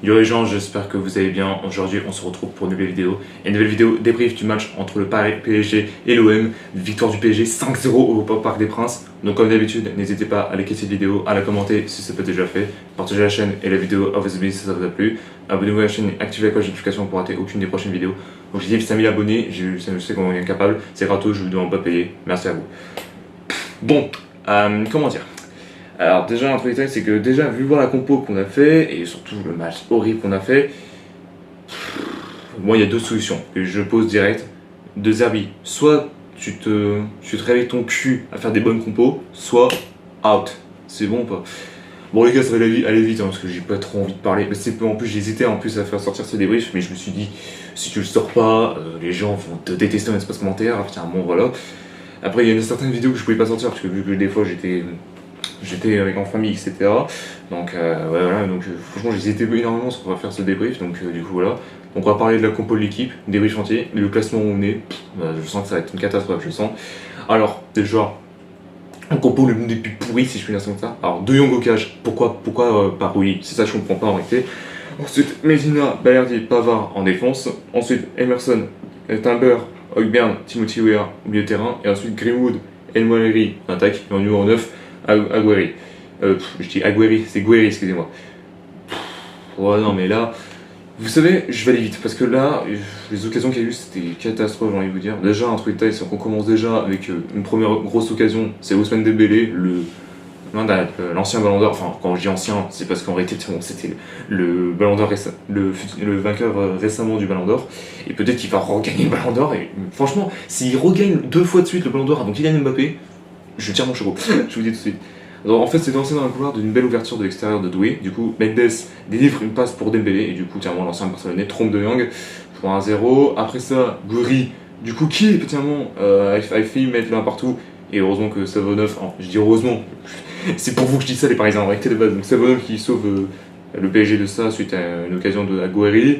Yo les gens, j'espère que vous allez bien. Aujourd'hui, on se retrouve pour une nouvelle vidéo. Et une nouvelle vidéo débrief du match entre le Paris PSG et l'OM. Victoire du PSG 5-0 au Parc des Princes. Donc comme d'habitude, n'hésitez pas à liker cette vidéo, à la commenter si ce n'est pas déjà fait. Partagez la chaîne et la vidéo à vos amis si ça vous a plu. Abonnez-vous à la chaîne et activez la cloche de notification pour rater aucune des prochaines vidéos. Donc j'ai dit 5000 abonnés, je sais qu'on est incapable. C'est gratos, je vous demande pas payer. Merci à vous. Bon, comment dire? Alors déjà un truc détail, c'est que déjà vu voir la compo qu'on a fait et surtout le match horrible qu'on a fait, moi il y a deux solutions que je pose direct. De Zerbi, soit tu te réveilles ton cul à faire des bonnes compos, soit out. C'est bon ou pas? Bon les gars, ça va aller vite hein, parce que j'ai pas trop envie de parler. En plus j'hésitais en plus à faire sortir ce débrief, mais je me suis dit si tu le sors pas, les gens vont te détester en espace commentaire. Tiens bon voilà. Après il y a certaines vidéos que je pouvais pas sortir parce que vu que des fois j'étais avec en famille, etc. Donc ouais, voilà, donc franchement j'hésitais énormément sur qu'on va faire ce débrief, donc du coup voilà. Donc on va parler de la compo de l'équipe, débrief entier, le classement où on est, je sens que ça va être une catastrophe, je sens. Alors, déjà, on compo le des plus pourris si je puis dire comme ça. Alors, De Jong au cage, pourquoi pas Rulli? C'est ça que je comprends pas en réalité. Ensuite, Medina, Balerdi, Pavard en défense. Ensuite, Emerson, Timber, Højbjerg, Timothy Weah au milieu de terrain. Et ensuite, Greenwood, Nwaneri en attaque. Et en numéro 9, Agueri. Je dis Agueri, c'est Gueri, excusez-moi. Ouais, non, mais là, vous savez, je vais aller vite parce que là, les occasions qu'il y a eu, c'était catastrophe, j'ai envie de vous dire. Déjà, un truc de taille, c'est qu'on commence déjà avec une première grosse occasion, c'est Ousmane Dembélé, l'ancien Ballon d'Or. Enfin, quand je dis ancien, c'est parce qu'en réalité, c'était le Ballon d'Or, le vainqueur récemment du Ballon d'Or. Et peut-être qu'il va regagner le Ballon d'Or. Et franchement, s'il regagne 2 fois de suite le Ballon d'Or avant Kylian Mbappé, je tire mon chapeau, je vous dis tout de suite. Alors, en fait, c'est lancé dans un couloir d'une belle ouverture de l'extérieur de Doué. Du coup, Mendes délivre une passe pour Dembélé. Et du coup, tiens, l'ancien Barcelonais trompe De Jong pour 1-0. Après ça, Gouiri, du coup, qui, petitement, a failli mettre l'un partout. Et heureusement que Savonov, je dis heureusement, c'est pour vous que je dis ça, les Parisiens, en réalité de base. Donc, Savonov qui sauve le PSG de ça suite à une occasion de Gouiri.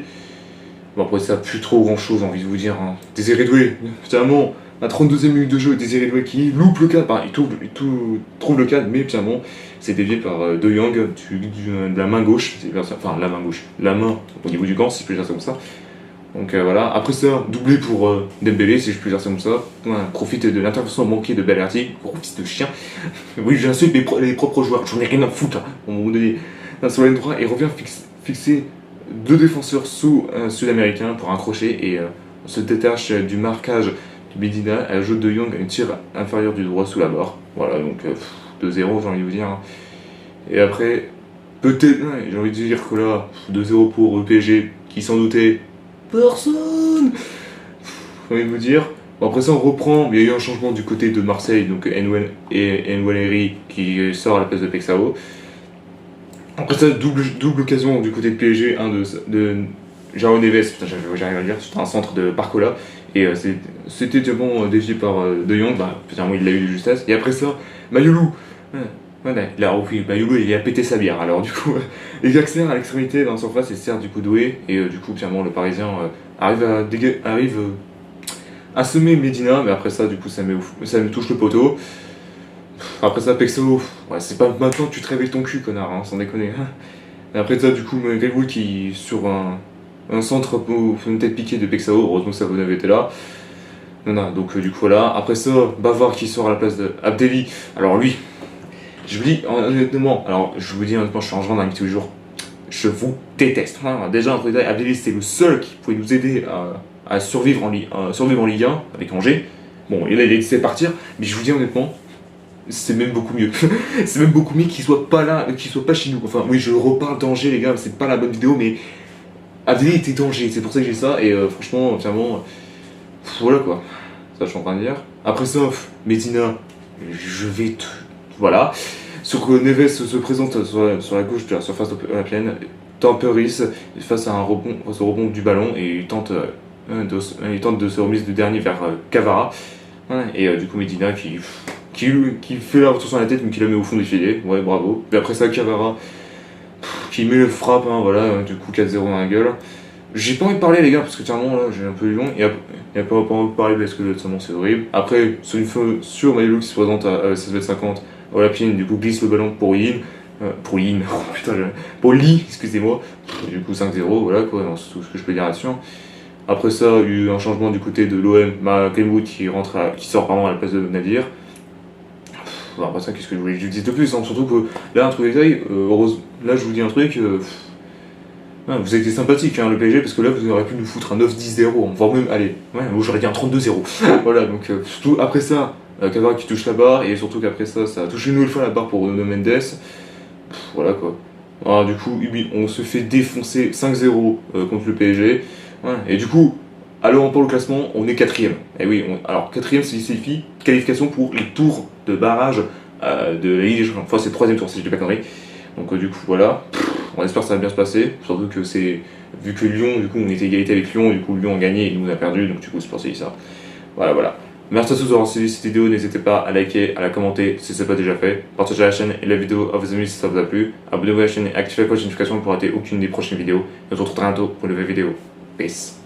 Bon, après, ça n'a plus trop grand chose, j'ai envie de vous dire. Hein. Désiré Doué, finalement. À 32e minute de jeu, Désiré Doué qui loupe le cadre, il trouve le cadre, mais finalement c'est dévié par De Jong de la main gauche, enfin la main gauche, la main au niveau du gant, si je puis dire ça comme ça. Donc voilà, après ça, doublé pour Dembélé, si je puis dire ça comme ça. Profite de l'intervention manquée de Balerdi, gros fils de chien. Oui, j'insulte les propres joueurs, j'en ai rien à foutre, hein, au moment donné. Sur la ligne droite, et revient fixer 2 défenseurs sud-américains pour un crochet et se détache du marquage Medina ajoute De Jong à une tir inférieure du droit sous la barre. Voilà, donc 2-0, j'ai envie de vous dire. Et après, peut-être, j'ai envie de dire que là, 2-0 pour le PSG, qui s'en doutait personne. J'ai envie de vous dire. Bon, après ça, on reprend. Il y a eu un changement du côté de Marseille, donc Nwaneri qui sort à la place de Pexao. Après ça, double occasion du côté de PSG, de João Neves, putain, j'arrive à le dire, c'était un centre de Barcola. Et c'était directement dévié par De Jong, finalement il l'a eu de justesse. Et après ça, Mayulu, Mayulu il a pété sa bière. Alors du coup, il accélère à l'extrémité dans la surface et sert du coup Doué. Et du coup, finalement le Parisien arrive à semer Medina, mais après ça, du coup, ça me touche le poteau. Après ça, Pexo, ouais, c'est pas maintenant que tu te réveilles ton cul, connard, hein, sans déconner. Et après ça, du coup, Greenwood qui sur un centre pour une tête piquée de Pexao, heureusement que ça vous avait été là. Non, donc du coup voilà. Après ça, Bavard qui sort à la place de Abdelli. Alors lui, je vous dis honnêtement, je suis en joint dans la vie tous les jours. Je vous déteste. Déjà, un truc Abdelli c'était le seul qui pouvait nous aider à survivre en Ligue 1 avec Angers. Bon, il a laissé partir, mais je vous dis honnêtement, c'est même beaucoup mieux. C'est même beaucoup mieux qu'il soit pas là, qu'il soit pas chez nous. Enfin, oui, je reparle d'Angers, les gars, c'est pas la bonne vidéo, mais Abdelli était danger, c'est pour ça que j'ai ça, et franchement, finalement, voilà quoi, ça je suis en train de dire. Après ça, Medina, voilà. Sur que Neves se présente sur la gauche de la surface plaine, Temperis face à au rebond du ballon, et il tente de se remise de dernier vers Cavara, et du coup Medina qui fait la retour sur la tête, mais qui la met au fond des filets, ouais, bravo. Et après ça, Cavara qui met le frappe, voilà, du coup 4-0 dans la gueule. J'ai pas envie de parler les gars parce que clairement là j'ai un peu eu long et pas envie de parler parce que seulement c'est horrible. Après sur une fois sur Mayulu qui se présente à 16m50 Olapine du coup glisse le ballon pour Yin. Pour Lille, oh, putain, pour Lille, excusez-moi. Du coup 5-0, voilà quoi, c'est tout ce que je peux dire là-dessus. Après ça, il y a eu un changement du côté de l'OM, Kenwood qui sort pardon, à la place de Nadir. Après ça, qu'est-ce que je voulais que je vous dise de plus, hein. Surtout que là, un truc détail, là je vous dis un truc, vous avez été sympathique hein, le PSG, parce que là vous auriez pu nous foutre un 9-10-0, voire même, allez, ouais, j'aurais dit un 32-0. Voilà, donc surtout après ça, Cavara qui touche la barre, et surtout qu'après ça, ça a touché une nouvelle fois la barre pour Nuno Mendes. Voilà quoi. Alors, du coup, on se fait défoncer 5-0 contre le PSG. Ouais. Et du coup, alors pour le classement, on est quatrième. Et oui, alors quatrième, ça signifie qualification pour les tours de barrage de la Ligue des Champions. Enfin, c'est le troisième tour, si je dis pas connerie. Donc du coup, voilà. On espère que ça va bien se passer. Surtout que c'est vu que Lyon, du coup, on était égalité avec Lyon. Du coup, Lyon a gagné et nous on a perdu. Donc du coup, c'est pour ça. Voilà. Merci à tous d'avoir suivi cette vidéo, n'hésitez pas à liker, à la commenter si ce n'est pas déjà fait, partagez la chaîne et la vidéo à vos amis si ça vous a plu, abonnez-vous à la chaîne et activez la cloche de notification pour rater aucune des prochaines vidéos, et on se retrouve très bientôt pour une nouvelle vidéo. Peace.